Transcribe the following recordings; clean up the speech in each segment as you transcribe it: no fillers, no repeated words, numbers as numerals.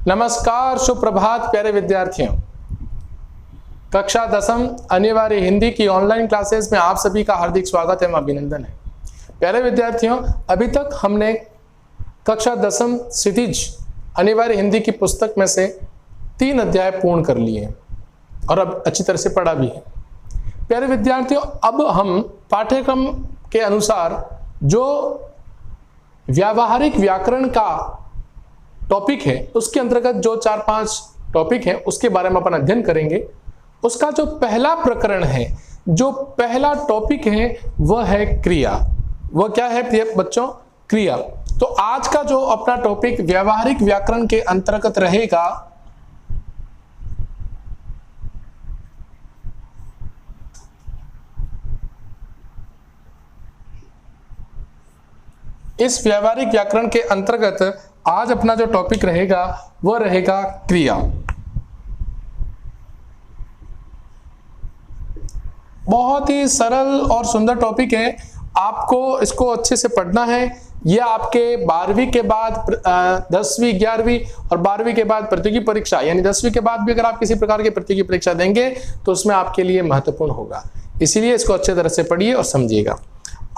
नमस्कार, सुप्रभात प्यारे विद्यार्थियों। कक्षा 10वीं अनिवार्य हिंदी की ऑनलाइन क्लासेस में आप सभी का हार्दिक स्वागत एवं अभिनंदन है। प्यारे विद्यार्थियों, अभी तक हमने कक्षा 10वीं क्षितिज अनिवार्य हिंदी की पुस्तक में से 3 अध्याय पूर्ण कर लिए हैं और अब अच्छी तरह से पढ़ा भी है। प्यारे विद्यार्थियों, अब हम पाठ्यक्रम के अनुसार जो व्यावहारिक व्याकरण का टॉपिक है उसके अंतर्गत जो 4-5 टॉपिक है उसके बारे में अपन अध्ययन करेंगे। उसका जो पहला प्रकरण है, जो पहला टॉपिक है वह है क्रिया। वह क्या है बच्चों? क्रिया। तो आज का जो अपना टॉपिक व्यावहारिक व्याकरण के अंतर्गत रहेगा इस व्यावहारिक व्याकरण के अंतर्गत आज अपना जो टॉपिक रहेगा वह रहेगा क्रिया। बहुत ही सरल और सुंदर टॉपिक है। आपको इसको अच्छे से पढ़ना है। यह आपके 12वीं के बाद 10वीं 11वीं और 12वीं के बाद प्रतियोगी परीक्षा, यानी 10वीं के बाद भी अगर आप किसी प्रकार की प्रतियोगी परीक्षा देंगे तो उसमें आपके लिए महत्वपूर्ण होगा। इसीलिए इसको अच्छे तरह से पढ़िए और समझिएगा।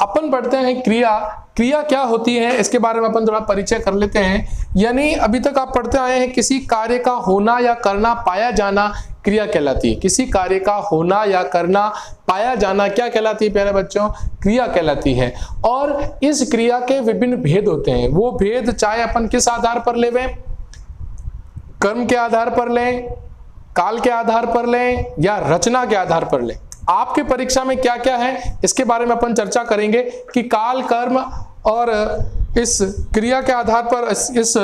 अपन पढ़ते हैं क्रिया। क्रिया क्या होती है इसके बारे में अपन थोड़ा परिचय कर लेते हैं। यानी अभी तक आप पढ़ते आए हैं किसी कार्य का होना या करना, पाया जाना क्रिया कहलाती है। किसी कार्य का होना या करना, पाया जाना क्या कहलाती है प्यारे बच्चों? क्रिया कहलाती है। और इस क्रिया के विभिन्न भेद होते हैं। वो भेद चाहे अपन किस आधार पर लेवें, कर्म के आधार पर लें, काल के आधार पर लें या रचना के आधार पर लें। आपके परीक्षा में क्या क्या है इसके बारे में अपन चर्चा करेंगे कि काल, कर्म और इस क्रिया के आधार पर, इस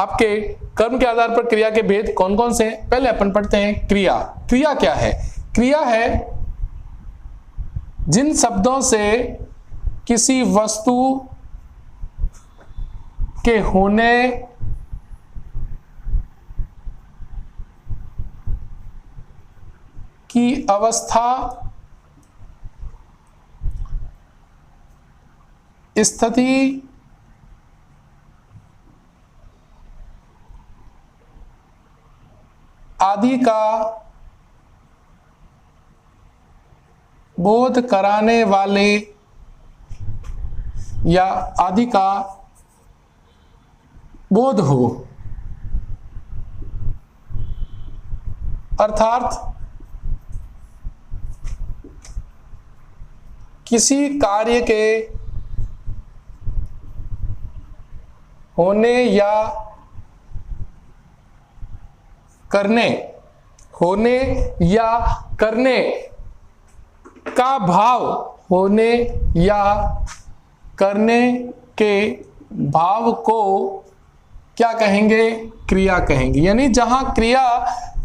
आपके कर्म के आधार पर क्रिया के भेद कौन कौन से हैं। पहले अपन पढ़ते हैं क्रिया। क्रिया क्या है? क्रिया है जिन शब्दों से किसी वस्तु के होने की अवस्था, स्थिति, आदि का बोध कराने वाले या आदि का बोध हो। अर्थात किसी कार्य के होने या करने, होने या करने का भाव, होने या करने के भाव को क्या कहेंगे? क्रिया कहेंगे। यानी जहां क्रिया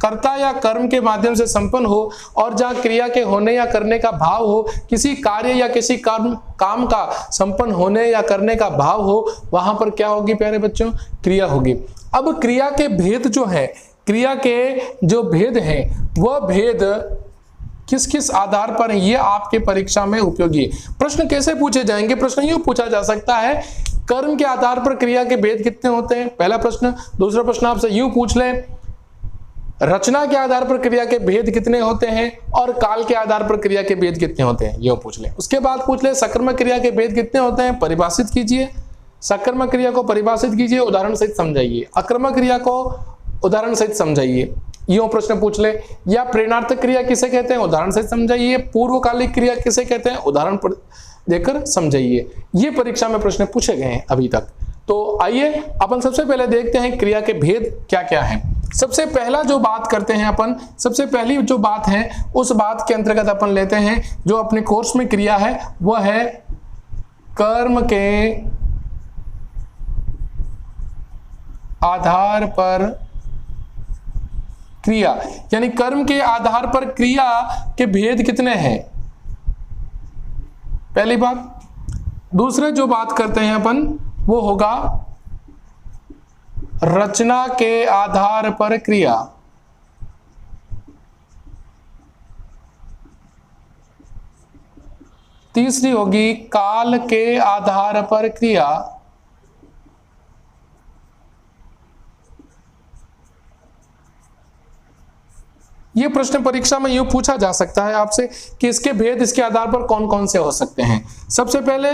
कर्ता या कर्म के माध्यम से संपन्न हो और जहां क्रिया के होने या करने का भाव हो, किसी कार्य या किसी काम का संपन्न होने या करने का भाव हो, वहां पर क्या होगी प्यारे बच्चों? क्रिया होगी। अब क्रिया के भेद जो है, क्रिया के जो भेद हैं वह भेद किस किस आधार पर है, ये आपके परीक्षा में उपयोगी है। प्रश्न कैसे पूछे जाएंगे? प्रश्न यूं पूछा जा सकता है, कर्म के आधार पर क्रिया के भेद कितने होते हैं, पहला प्रश्न। दूसरा प्रश्न आपसे यूं पूछ ले, रचना के आधार पर क्रिया के भेद कितने होते हैं और काल के आधार पर क्रिया के भेद कितने होते हैं, ये पूछ ले। उसके बाद पूछ ले, सकर्मक क्रिया के भेद कितने होते हैं, परिभाषित कीजिए। सकर्मक क्रिया को परिभाषित कीजिए, उदाहरण सहित समझाइए। अकर्मक क्रिया को उदाहरण सहित समझाइए, यूं प्रश्न पूछ ले। या प्रेरणार्थक क्रिया किसे कहते हैं, उदाहरण सहित समझाइए। पूर्वकालिक क्रिया किसे कहते हैं, उदाहरण देकर समझाइए। ये परीक्षा में प्रश्न पूछे गए हैं अभी तक। तो आइए अपन सबसे पहले देखते हैं क्रिया के भेद क्या क्या है। सबसे पहला जो बात करते हैं अपन, सबसे पहली जो बात है उस बात के अंतर्गत अपन लेते हैं जो अपने कोर्स में क्रिया है, वह है कर्म के आधार पर क्रिया। यानी कर्म के आधार पर क्रिया के भेद कितने हैं, पहली बात। दूसरे जो बात करते हैं अपन वो होगा रचना के आधार पर क्रिया। तीसरी होगी काल के आधार पर क्रिया। ये प्रश्न परीक्षा में यूं पूछा जा सकता है आपसे कि इसके भेद इसके आधार पर कौन कौन से हो सकते हैं। सबसे पहले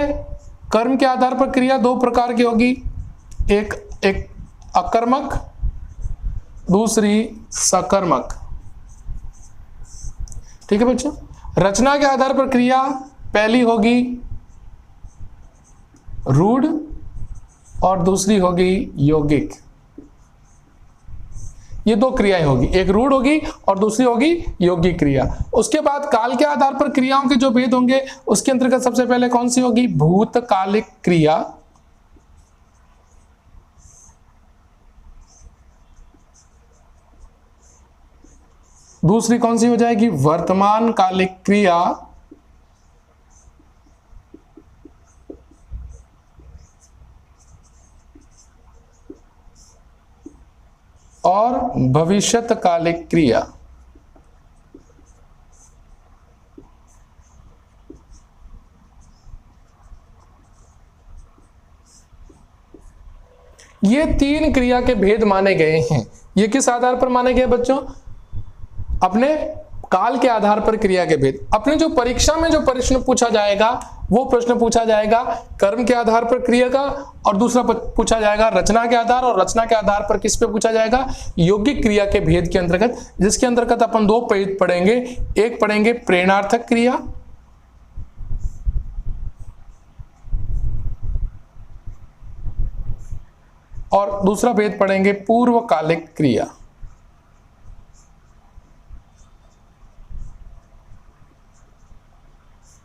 कर्म के आधार पर क्रिया दो प्रकार की होगी, एक अकर्मक, दूसरी सकर्मक। ठीक है बच्चों। रचना के आधार पर क्रिया पहली होगी रूढ़ और दूसरी होगी यौगिक। ये दो क्रियाएं होगी, एक रूढ़ होगी और दूसरी होगी यौगिक क्रिया। उसके बाद काल के आधार पर क्रियाओं के जो भेद होंगे उसके अंतर्गत सबसे पहले कौन सी होगी, भूतकालिक क्रिया। दूसरी कौन सी हो जाएगी, वर्तमान कालिक क्रिया। और भविष्यकालिक क्रिया। ये तीन क्रिया के भेद माने गए हैं। ये किस आधार पर माने गए बच्चों, अपने काल के आधार पर क्रिया के भेद। अपने जो परीक्षा में जो प्रश्न पूछा जाएगा वो प्रश्न पूछा जाएगा कर्म के आधार पर क्रिया का, और दूसरा पूछा जाएगा रचना के आधार, और रचना के आधार पर किस पे पूछा जाएगा, यौगिक क्रिया के भेद के अंतर्गत, जिसके अंतर्गत अपन दो भेद पढ़ेंगे। एक पढ़ेंगे प्रेरणार्थक क्रिया और दूसरा भेद पढ़ेंगे पूर्वकालिक क्रिया।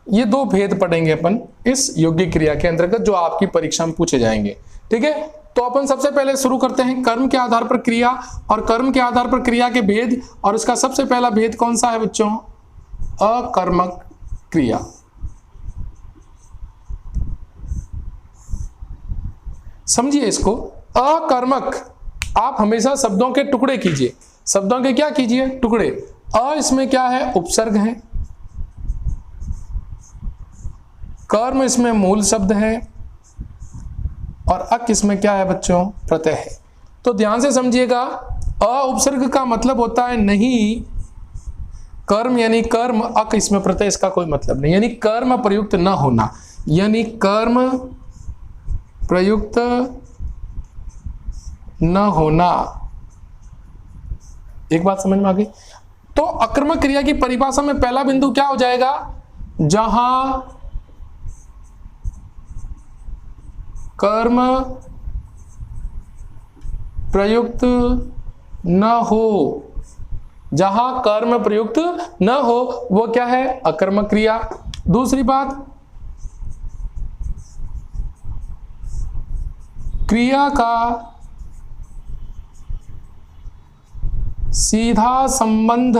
ये दो भेद पढ़ेंगे अपन इस यौगिक क्रिया के अंतर्गत जो आपकी परीक्षा में पूछे जाएंगे। ठीक है, तो अपन सबसे पहले शुरू करते हैं कर्म के आधार पर क्रिया और कर्म के आधार पर क्रिया के भेद। और इसका सबसे पहला भेद कौन सा है बच्चों, अकर्मक क्रिया। समझिए इसको, अकर्मक। आप हमेशा शब्दों के टुकड़े कीजिए, शब्दों के क्या कीजिए, टुकड़े। अ इसमें क्या है, उपसर्ग है। कर्म इसमें मूल शब्द है और अक इसमें क्या है बच्चों, प्रत्यय है। तो ध्यान से समझिएगा, अ उपसर्ग का मतलब होता है नहीं कर्म यानी कर्म, अक इसमें प्रत्यय, इसका कोई मतलब नहीं, यानी कर्म प्रयुक्त न होना, यानी कर्म प्रयुक्त न होना। एक बात समझ में आ गई। तो अकर्मक क्रिया की परिभाषा में पहला बिंदु क्या हो जाएगा, जहां कर्म प्रयुक्त न हो, जहां कर्म प्रयुक्त न हो वो क्या है, अकर्मक क्रिया। दूसरी बात, क्रिया का सीधा संबंध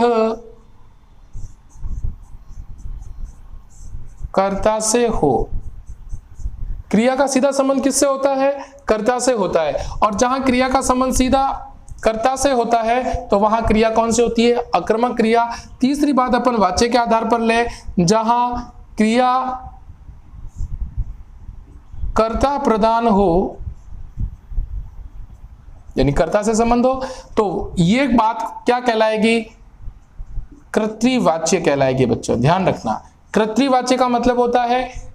कर्ता से हो। क्रिया का सीधा संबंध किससे होता है, कर्ता से होता है। और जहां क्रिया का संबंध सीधा कर्ता से होता है तो वहां क्रिया कौन सी होती है, अकर्मक क्रिया। तीसरी बात अपन वाच्य के आधार पर ले, जहां क्रिया कर्ता प्रधान हो, यानी कर्ता से संबंध हो, तो ये बात क्या कहलाएगी, कर्तृवाच्य कहलाएगी। बच्चों ध्यान रखना, कर्तृवाच्य का मतलब होता है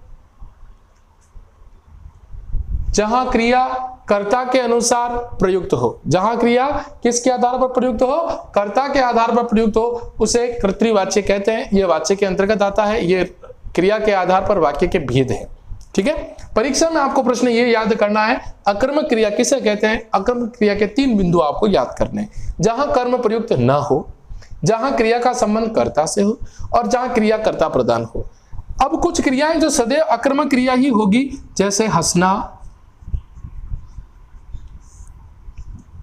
जहां क्रिया कर्ता के अनुसार प्रयुक्त हो। जहां क्रिया किसके आधार पर प्रयुक्त हो, कर्ता के आधार पर प्रयुक्त हो, उसे कर्तृवाच्य कहते हैं। यह वाच्य के अंतर्गत आता है। यह क्रिया के आधार पर वाक्य के भेद है। ठीक है, परीक्षा में आपको प्रश्न ये याद करना है, अकर्मक क्रिया किसे कहते हैं। अकर्मक क्रिया के तीन बिंदु आपको याद करने हैं, जहां कर्म प्रयुक्त न हो, जहां क्रिया का संबंध कर्ता से हो, और जहां क्रिया कर्ता प्रधान हो। अब कुछ क्रियाएं जो सदैव अकर्मक क्रिया ही होगी, जैसे हंसना,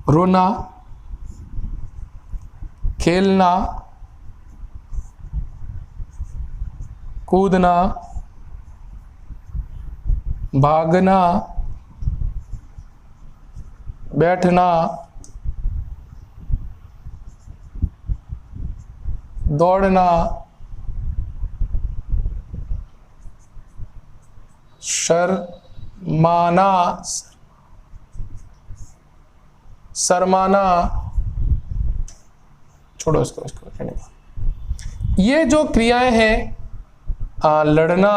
रोना, खेलना, कूदना, भागना, बैठना, दौड़ना, शर्माना, छोड़ो इसको, इसको रहने दो। ये जो क्रियाएं हैं लड़ना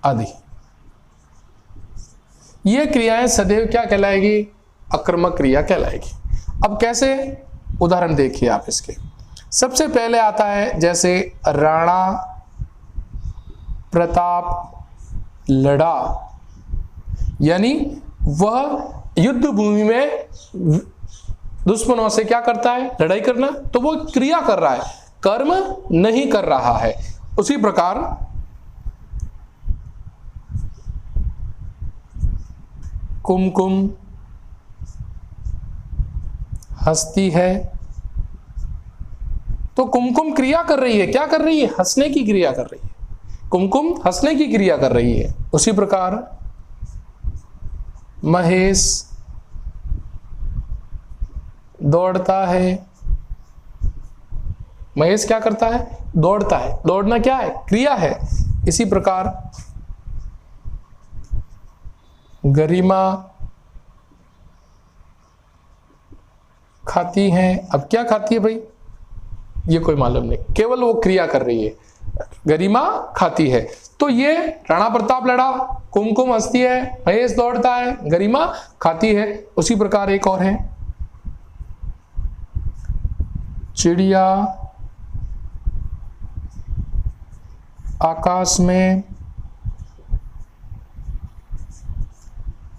आदि, ये क्रियाएं सदैव क्या कहलाएगी? आक्रामक क्रिया कहलाएगी। अब कैसे? उदाहरण देखिए आप इसके। सबसे पहले आता है जैसे राणा प्रताप लड़ा, यानी वह युद्ध भूमि में दुश्मनों से क्या करता है? लड़ाई करना। तो वो क्रिया कर रहा है, कर्म नहीं कर रहा है। उसी प्रकार कुमकुम हंसती है, तो कुमकुम क्रिया कर रही है। क्या कर रही है? हंसने की क्रिया कर रही है। कुमकुम हंसने की क्रिया कर रही है। उसी प्रकार महेश दौड़ता है, महेश क्या करता है? दौड़ता है। दौड़ना क्या है? क्रिया है। इसी प्रकार गरिमा खाती है। अब क्या खाती है भाई? ये कोई मालूम नहीं, केवल वो क्रिया कर रही है, गरिमा खाती है। तो ये राणा प्रताप लड़ा, कुमकुम हंसती है, महेश दौड़ता है, गरिमा खाती है। उसी प्रकार एक और है, चिड़िया आकाश में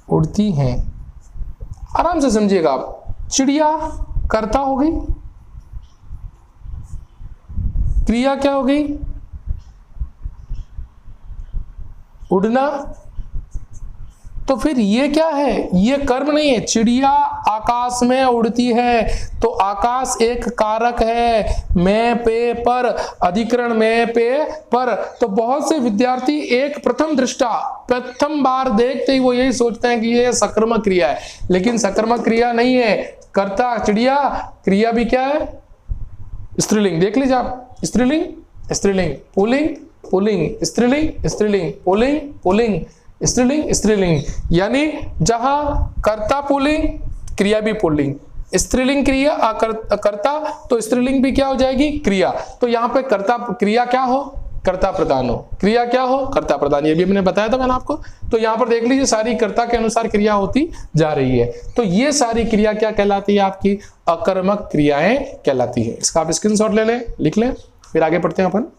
उड़ती हैं। आराम से समझिएगा आप, चिड़िया कर्ता हो गई, क्रिया क्या हो गई? उड़ना। तो फिर ये क्या है? ये कर्म नहीं है। चिड़िया आकाश में उड़ती है, तो आकाश एक कारक है, मैं पे पर, अधिकरण में पे पर। तो बहुत से विद्यार्थी एक प्रथम दृष्टा, प्रथम बार देखते ही वो यही सोचते हैं कि ये सकर्मक क्रिया है, लेकिन सकर्मक क्रिया नहीं है। कर्ता चिड़िया, क्रिया भी क्या है? स्त्रीलिंग। देख लीजिए आप, स्त्रीलिंग स्त्रीलिंग, पुल्लिंग पुल्लिंग, स्त्रीलिंग स्त्रीलिंग, पुल्लिंग पुल्लिंग, स्त्रीलिंग स्त्रीलिंग। यानी जहां कर्ता पुल्लिंग, क्रिया भी पुल्लिंग, स्त्रीलिंग क्रिया कर्ता, तो स्त्रीलिंग भी क्या हो जाएगी? क्रिया। तो यहां पे कर्ता क्रिया क्या हो? कर्ता प्रधान हो। क्रिया क्या हो? कर्ता प्रधान। ये भी मैंने बताया था मैंने आपको। तो यहां पर देख लीजिए सारी कर्ता के अनुसार क्रिया होती जा रही है। तो ये सारी क्रिया क्या कहलाती है? आपकी अकर्मक क्रियाएं कहलाती है। इसका आप स्क्रीनशॉट ले लें, लिख लें, फिर आगे पढ़ते हैं अपन।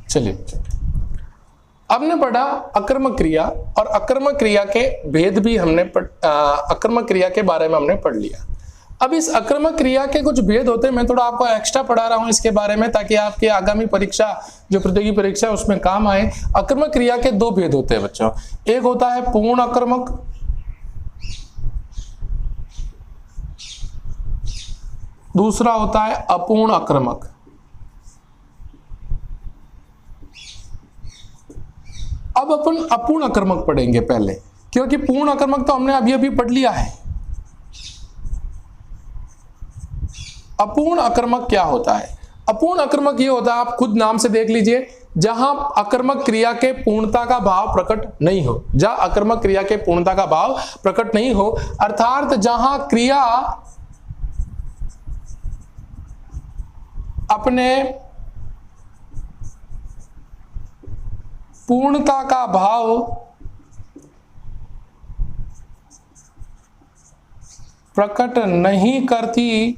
चलिए, अब ने पढ़ा अकर्मक क्रिया, और अकर्मक क्रिया के भेद भी हमने अकर्मक क्रिया के बारे में हमने पढ़ लिया। अब इस अकर्मक क्रिया के कुछ भेद होते हैं, मैं थोड़ा आपको एक्स्ट्रा पढ़ा रहा हूं इसके बारे में, ताकि आपके आगामी परीक्षा, जो प्रतियोगी परीक्षा है, उसमें काम आए। अकर्मक क्रिया के दो भेद होते हैं बच्चों। एक होता है पूर्ण अकर्मक, दूसरा होता है अपूर्ण अकर्मक। अब अपन अपूर्ण अकर्मक पढ़ेंगे पहले, क्योंकि पूर्ण अकर्मक तो हमने अभी पढ़ लिया है। अपूर्ण अकर्मक क्या होता है? अपूर्ण अकर्मक ये होता है, आप खुद नाम से देख लीजिए, जहां अकर्मक क्रिया के पूर्णता का भाव प्रकट नहीं हो। जहां अकर्मक क्रिया के पूर्णता का भाव प्रकट नहीं हो, अर्थात जहां क्रिया अपने पूर्णता का भाव प्रकट नहीं करती,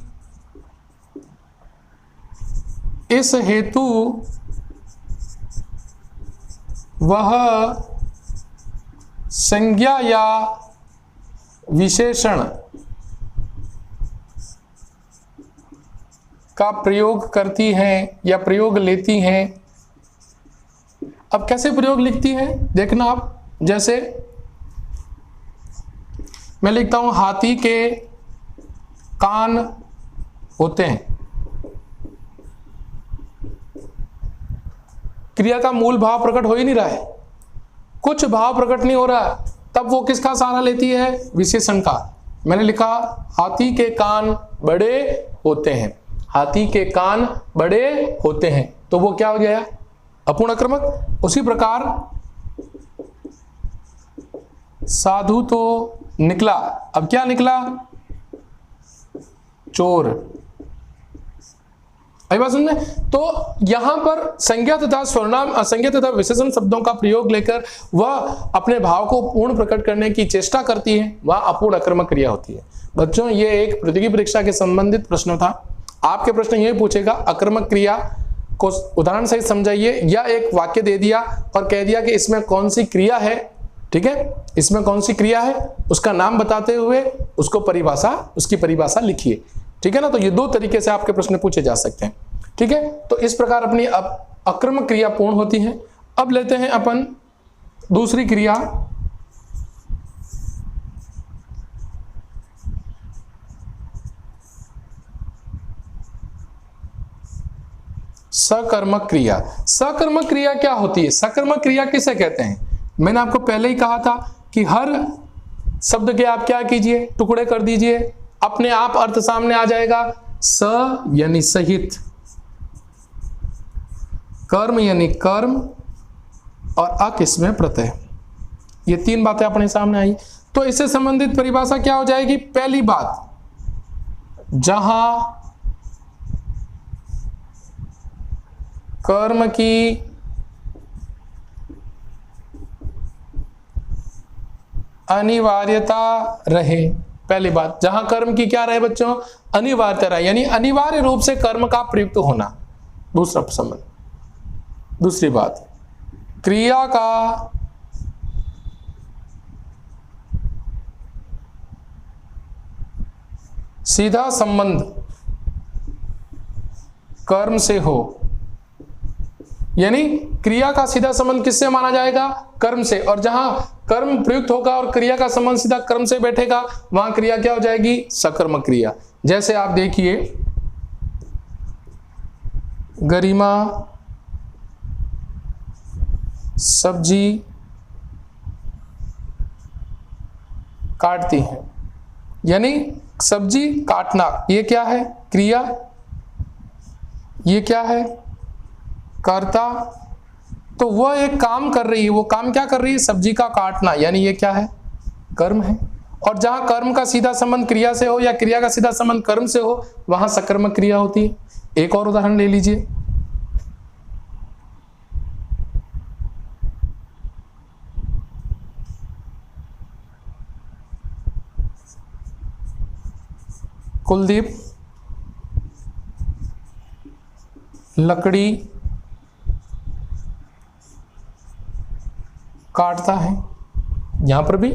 इस हेतु वह संज्ञा या विशेषण का प्रयोग करती हैं या प्रयोग लेती हैं। अब कैसे प्रयोग लिखती है देखना आप, जैसे मैं लिखता हूं हाथी के कान होते हैं। क्रिया का मूल भाव प्रकट हो ही नहीं रहा है, कुछ भाव प्रकट नहीं हो रहा, तब वो किसका सहारा लेती है? विशेषण का। मैंने लिखा हाथी के कान बड़े होते हैं, हाथी के कान बड़े होते हैं, तो वो क्या हो गया? अपूर्ण आक्रमक। उसी प्रकार साधु तो निकला, अब क्या निकला? चोर। आई बात समझ में? तो यहां पर संज्ञा तथा सर्वनाम, असंज्ञा तथा विशेषण शब्दों का प्रयोग लेकर वह अपने भाव को पूर्ण प्रकट करने की चेष्टा करती है, वह अपूर्ण आक्रमक क्रिया होती है। बच्चों, ये एक प्रतियोगी परीक्षा के संबंधित प्रश्न था। आपके प्रश्न यही पूछेगा, आक्रमक क्रिया को उदाहरण सहित समझाइए, या एक वाक्य दे दिया और कह दिया कि इसमें कौन सी क्रिया है, ठीक है, इसमें कौन सी क्रिया है, उसका नाम बताते हुए उसको उसकी परिभाषा लिखिए, ठीक है ना। तो ये दो तरीके से आपके प्रश्न पूछे जा सकते हैं, ठीक है। तो इस प्रकार अपनी आक्रमक क्रिया पूर्ण होती है। अब लेते हैं अपन दूसरी क्रिया, सकर्मक क्रिया। सकर्मक क्रिया क्या होती है? सकर्मक क्रिया किसे कहते हैं? मैंने आपको पहले ही कहा था कि हर शब्द के आप क्या कीजिए? टुकड़े कर दीजिए, अपने आप अर्थ सामने आ जाएगा। स यानी सहित, कर्म यानी कर्म, और अक इसमें प्रत्यय। ये तीन बातें अपने सामने आई। तो इससे संबंधित परिभाषा क्या हो जाएगी? पहली बात, जहां कर्म की अनिवार्यता रहे। पहली बात, जहां कर्म की क्या रहे बच्चों? अनिवार्यता रहे, यानी अनिवार्य रूप से कर्म का प्रयुक्त होना। दूसरा संबंध, दूसरी बात, क्रिया का सीधा संबंध कर्म से हो, यानी क्रिया का सीधा संबंध किससे माना जाएगा? कर्म से। और जहां कर्म प्रयुक्त होगा और क्रिया का संबंध सीधा कर्म से बैठेगा, वहां क्रिया क्या हो जाएगी? सकर्मक क्रिया। जैसे आप देखिए, गरिमा सब्जी काटती है, यानी सब्जी काटना, ये क्या है? क्रिया। ये क्या है? कर्ता। तो वह एक काम कर रही है, वो काम क्या कर रही है? सब्जी का काटना, यानी ये क्या है? कर्म है। और जहां कर्म का सीधा संबंध क्रिया से हो या क्रिया का सीधा संबंध कर्म से हो, वहां सकर्मक क्रिया होती है। एक और उदाहरण ले लीजिए, कुलदीप लकड़ी काटता है। यहां पर भी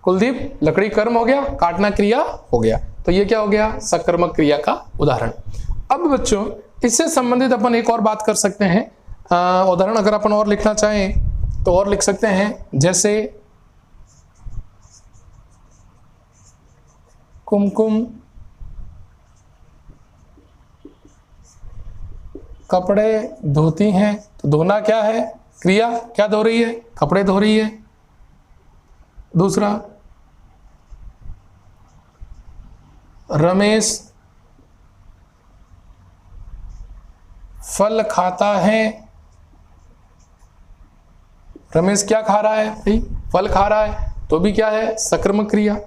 कुलदीप लकड़ी कर्म हो गया, काटना क्रिया हो गया। तो ये क्या हो गया? सकर्मक क्रिया का उदाहरण। अब बच्चों, इससे संबंधित अपन एक और बात कर सकते हैं। उदाहरण अगर अपन और लिखना चाहें तो और लिख सकते हैं, जैसे कुमकुम कपड़े धोती हैं। तो धोना क्या है? क्रिया। क्या धो रही है? कपड़े धो रही है। दूसरा, रमेश फल खाता है। रमेश क्या खा रहा है भाई? फल खा रहा है, तो भी क्या है? सकर्मक क्रिया।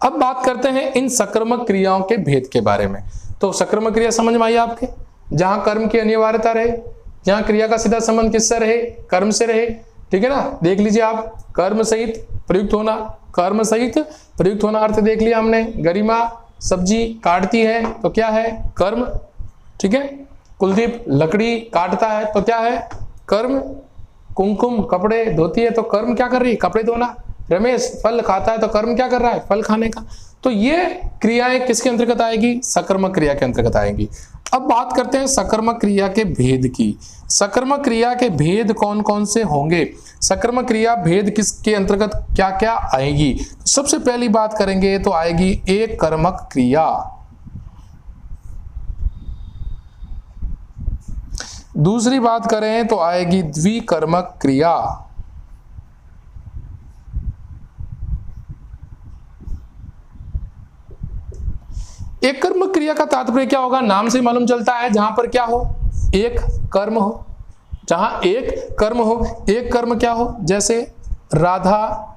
अब बात करते हैं इन सकर्मक क्रियाओं के भेद के बारे में। तो सकर्मक क्रिया समझ में आई आपके? जहां कर्म की अनिवार्यता रहे, जहां क्रिया का सीधा संबंध किससे रहे? कर्म से रहे, ठीक है ना। देख लीजिए आप, कर्म सहित प्रयुक्त होना, कर्म सहित प्रयुक्त होना अर्थ देख लिया हमने। गरिमा सब्जी काटती है, तो क्या है? कर्म, ठीक है। कुलदीप लकड़ी काटता है, तो क्या है? कर्म। कुमकुम कपड़े धोती है, तो कर्म क्या कर रही है? कपड़े धोना। रमेश फल खाता है, तो कर्म क्या कर रहा है? फल खाने का। तो ये क्रियाएं किसके अंतर्गत आएगी? सकर्मक क्रिया के अंतर्गत आएगी। अब बात करते हैं सकर्मक क्रिया के भेद की। सकर्मक क्रिया के भेद कौन कौन से होंगे, सकर्मक क्रिया भेद किसके अंतर्गत क्या क्या आएगी। सबसे पहली बात करेंगे तो आएगी एक कर्मक क्रिया, दूसरी बात करें तो आएगी द्विकर्मक क्रिया, एक कर्मक क्रिया का तात्पर्य क्या होगा, नाम से मालूम चलता है जहां पर क्या हो, एक कर्म हो, जहां एक कर्म हो, एक कर्म क्या हो, जैसे राधा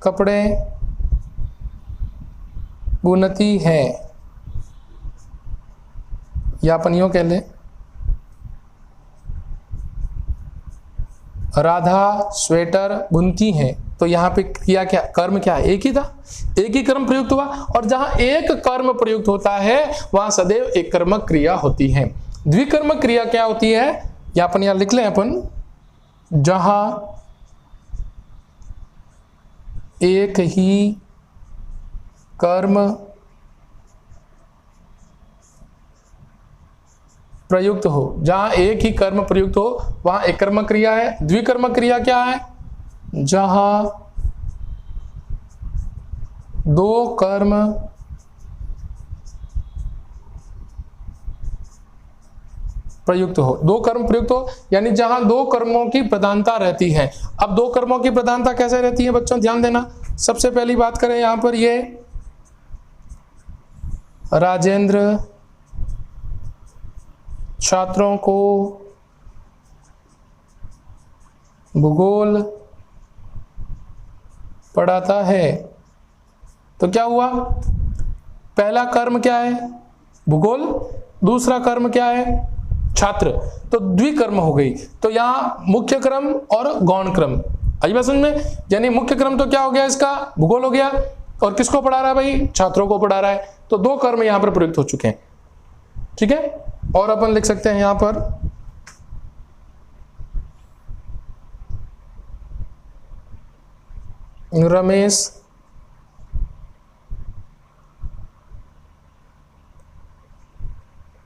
कपड़े बुनती है, या अपन यूं कह ले राधा स्वेटर बुनती है, तो यहां पे क्रिया क्या, कर्म क्या है, एक ही था, एक ही कर्म प्रयुक्त हुआ। और जहां एक कर्म प्रयुक्त होता है वहां सदैव एक कर्मक क्रिया होती है। द्विकर्मक क्रिया क्या होती है, या अपन यहां लिख लें अपन, जहां एक ही कर्म प्रयुक्त हो, जहां एक ही कर्म प्रयुक्त हो वहां एक कर्मक क्रिया है। द्विकर्मक क्रिया क्या है, जहां दो कर्म प्रयुक्त हो, दो कर्म प्रयुक्त हो, यानी जहां दो कर्मों की प्रधानता रहती है। अब दो कर्मों की प्रधानता कैसे रहती है बच्चों, ध्यान देना। सबसे पहली बात करें यहां पर, ये राजेंद्र छात्रों को भूगोल पढ़ाता है, तो क्या हुआ, पहला कर्म क्या है, भूगोल, दूसरा कर्म क्या है, छात्र, तो द्विकर्म हो गई। तो यहां मुख्य क्रम और गौण क्रम आई बात समझ में, यानी मुख्य क्रम तो क्या हो गया इसका, भूगोल हो गया, और किसको पढ़ा रहा है भाई, छात्रों को पढ़ा रहा है, तो दो कर्म यहां पर प्रयुक्त हो चुके हैं। ठीक है, और अपन लिख सकते हैं यहां पर रमेश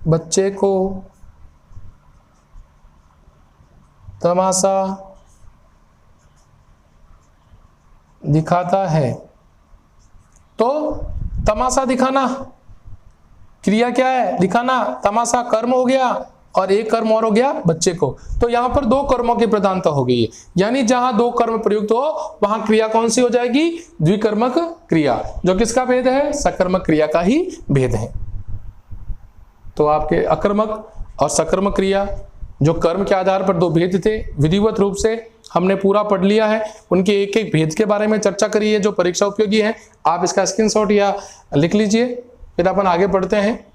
बच्चे को तमाशा दिखाता है, तो तमाशा दिखाना क्रिया क्या है, दिखाना, तमाशा कर्म हो गया, और एक कर्म और हो गया बच्चे को, तो यहां पर दो कर्मों की प्रधानता हो गई है, यानी जहां दो कर्म प्रयुक्त हो वहां क्रिया कौन सी हो जाएगी, द्विकर्मक क्रिया, जो किसका भेद है, सकर्मक क्रिया का ही भेद है। तो आपके अकर्मक और सकर्मक क्रिया जो कर्म के आधार पर दो भेद थे, विधिवत रूप से हमने पूरा पढ़ लिया है, उनके एक एक भेद के बारे में चर्चा करी है जो परीक्षा उपयोगी है। आप इसका स्क्रीनशॉट या लिख लीजिए, फिर अपन आगे बढ़ते हैं।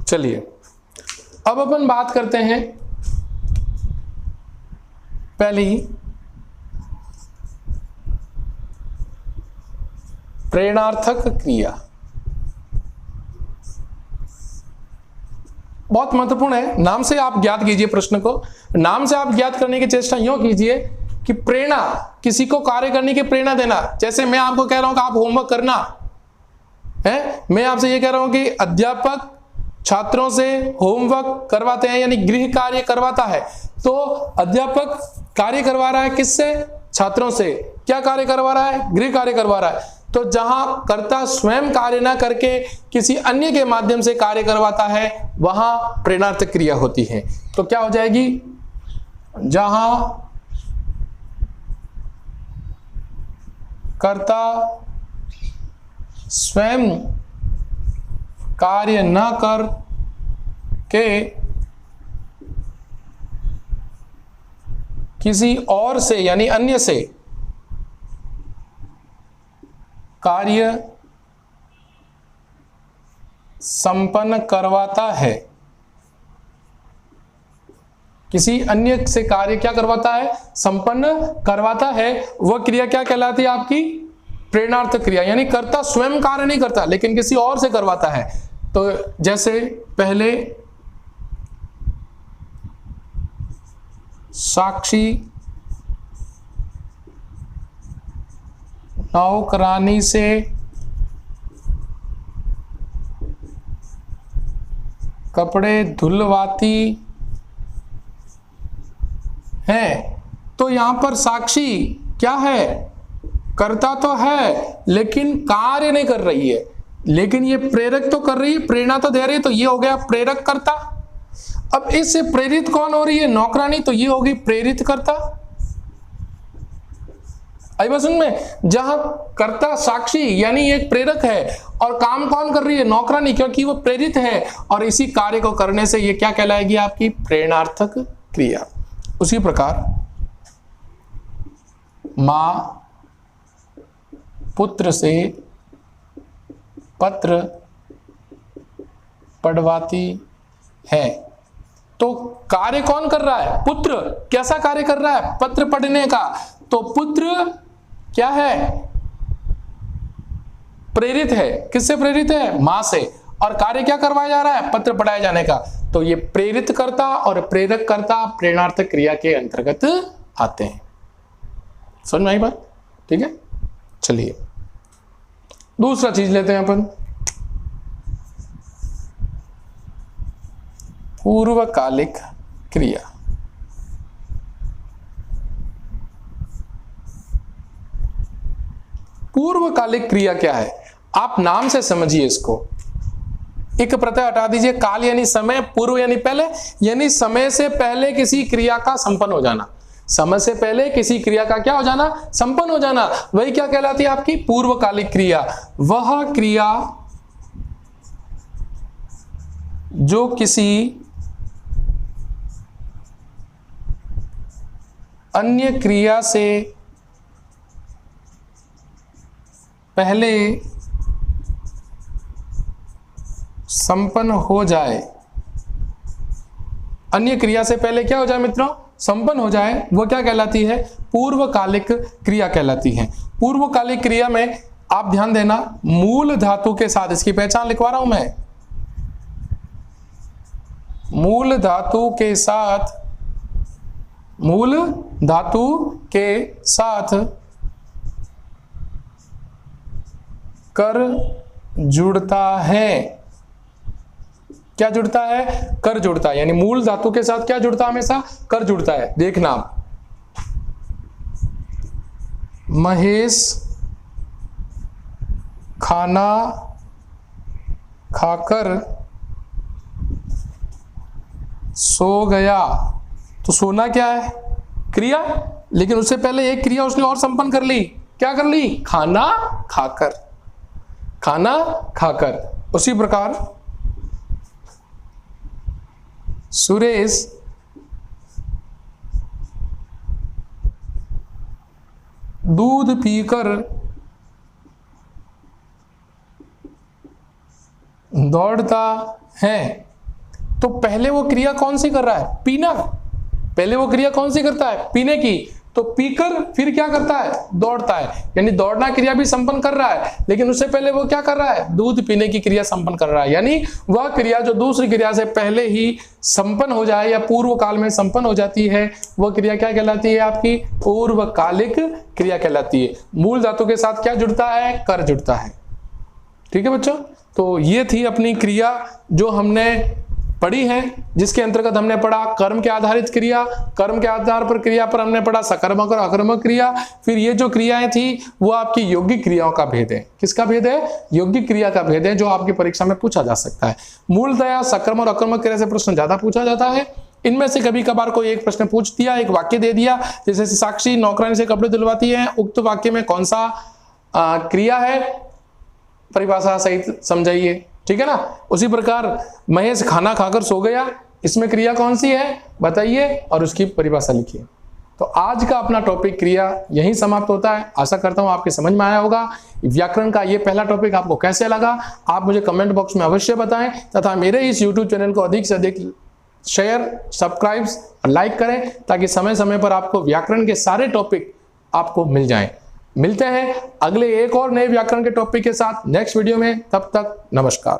चलिए अब अपन बात करते हैं पहली प्रेरणार्थक क्रिया। बहुत महत्वपूर्ण है, नाम से आप ज्ञात कीजिए प्रश्न को, नाम से आप ज्ञात करने की चेष्टा यूं कीजिए कि प्रेरणा, किसी को कार्य करने की प्रेरणा देना। जैसे मैं आपको कह रहा हूं कि आप होमवर्क करना है, मैं आपसे ये कह रहा हूं कि अध्यापक छात्रों से होमवर्क करवाते हैं, यानी गृह कार्य करवाता है, तो अध्यापक कार्य करवा रहा है किससे, छात्रों से। क्या कार्य करवा रहा है, गृह कार्य करवा रहा है। तो जहां कर्ता स्वयं कार्य ना करके किसी अन्य के माध्यम से कार्य करवाता है वहां प्रेरणार्थक क्रिया होती है। तो क्या हो जाएगी, जहां कर्ता स्वयं कार्य न कर के किसी और से यानी अन्य से कार्य संपन्न करवाता है, किसी अन्य से कार्य क्या करवाता है, संपन्न करवाता है, वह क्रिया क्या कहलाती है आपकी, प्रेरणार्थक क्रिया। यानी कर्ता स्वयं कार्य नहीं करता लेकिन किसी और से करवाता है। तो जैसे पहले साक्षी नौकरानी से कपड़े धुलवाती है, तो यहां पर साक्षी क्या है, करता तो है लेकिन कार्य नहीं कर रही है, लेकिन ये प्रेरक तो कर रही है, प्रेरणा तो दे रही है, तो ये हो गया प्रेरक कर्ता। अब इससे प्रेरित कौन हो रही है, नौकरानी, तो ये होगी प्रेरित कर्ता। आई बात समझ में, जहां कर्ता साक्षी यानी एक प्रेरक है और काम कौन कर रही है, नौकरानी, क्योंकि वो प्रेरित है और इसी कार्य को करने से ये क्या कहलाएगी आपकी, प्रेरणार्थक क्रिया। उसी प्रकार मां पुत्र से पत्र पढ़वाती है, तो कार्य कौन कर रहा है, पुत्र। कैसा कार्य कर रहा है, पत्र पढ़ने का। तो पुत्र क्या है, प्रेरित है, किससे प्रेरित है, मां से, और कार्य क्या करवाया जा रहा है, पत्र पढ़ाए जाने का। तो ये प्रेरित कर्ता और प्रेरक कर्ता प्रेरणार्थक क्रिया के अंतर्गत आते हैं। समझ में आई बात, ठीक है। चलिए दूसरा चीज लेते हैं अपन, पूर्वकालिक क्रिया। पूर्वकालिक क्रिया क्या है, आप नाम से समझिए इसको। एक प्रत्यय हटा दीजिए, काल यानी समय, पूर्व यानी पहले, यानी समय से पहले किसी क्रिया का संपन्न हो जाना। समय से पहले किसी क्रिया का क्या हो जाना, संपन्न हो जाना, वही क्या कहलाती है आपकी पूर्वकालिक क्रिया। वह क्रिया जो किसी अन्य क्रिया से पहले संपन्न हो जाए, अन्य क्रिया से पहले क्या हो जाए मित्रों, संपन्न हो जाए, वो क्या कहलाती है, पूर्वकालिक क्रिया कहलाती है। पूर्वकालिक क्रिया में आप ध्यान देना, मूल धातु के साथ, इसकी पहचान लिखवा रहा हूं मैं, मूल धातु के साथ, मूल धातु के साथ कर जुड़ता है। क्या जुड़ता है, कर जुड़ता है, यानी मूल धातु के साथ क्या जुड़ता है, हमेशा कर जुड़ता है। देखना, महेश खाना खाकर सो गया, तो सोना क्या है, क्रिया, लेकिन उससे पहले एक क्रिया उसने और संपन्न कर ली, क्या कर ली, खाना खाकर, खाना खाकर। उसी प्रकार सुरेश दूध पीकर दौड़ता है, तो पहले वो क्रिया कौन सी कर रहा है, पीना। पहले वो क्रिया कौन सी करता है, पीने की, तो पीकर फिर क्या करता है, दौड़ता है, यानी दौड़ना क्रिया भी संपन्न कर रहा है, लेकिन उससे पहले वो क्या कर रहा है, दूध पीने की क्रिया संपन्न कर रहा है। यानी वह क्रिया जो दूसरी क्रिया से पहले ही संपन्न हो जाए या पूर्व काल में संपन्न हो जाती है, वह क्रिया क्या कहलाती है आपकी पूर्वकालिक क्रिया कहलाती है। मूल धातु के साथ क्या जुड़ता है, कर जुड़ता है। ठीक है बच्चों, तो ये थी अपनी क्रिया जो हमने पढ़ी है, जिसके अंतर्गत हमने पढ़ा कर्म के आधारित क्रिया, कर्म के आधार पर क्रिया पर हमने पढ़ा सकर्मक और अकर्मक क्रिया। फिर ये जो क्रियाएं थी वो आपकी यौगिक क्रियाओं का भेद है। किसका भेद है, यौगिक क्रिया का भेद है, जो आपकी परीक्षा में पूछा जा सकता है। मूलतया सकर्म और अकर्मक क्रिया से प्रश्न ज्यादा पूछा जाता है। इनमें से कभी कभार कोई एक प्रश्न पूछ दिया, एक वाक्य दे दिया, जैसे साक्षी नौकरानी से कपड़े धुलवाती है, उक्त वाक्य में कौन सा क्रिया है, परिभाषा सहित समझाइए। ठीक है ना। उसी प्रकार महेश खाना खाकर सो गया, इसमें क्रिया कौन सी है बताइए और उसकी परिभाषा लिखिए। तो आज का अपना टॉपिक क्रिया यहीं समाप्त होता है। आशा करता हूं आपके समझ में आया होगा। व्याकरण का ये पहला टॉपिक आपको कैसे लगा आप मुझे कमेंट बॉक्स में अवश्य बताएं, तथा मेरे इस यूट्यूब चैनल को अधिक से अधिक शेयर, सब्सक्राइब और लाइक करें ताकि समय समय पर आपको व्याकरण के सारे टॉपिक आपको मिल जाएं। मिलते हैं अगले एक और नए व्याकरण के टॉपिक के साथ नेक्स्ट वीडियो में। तब तक नमस्कार।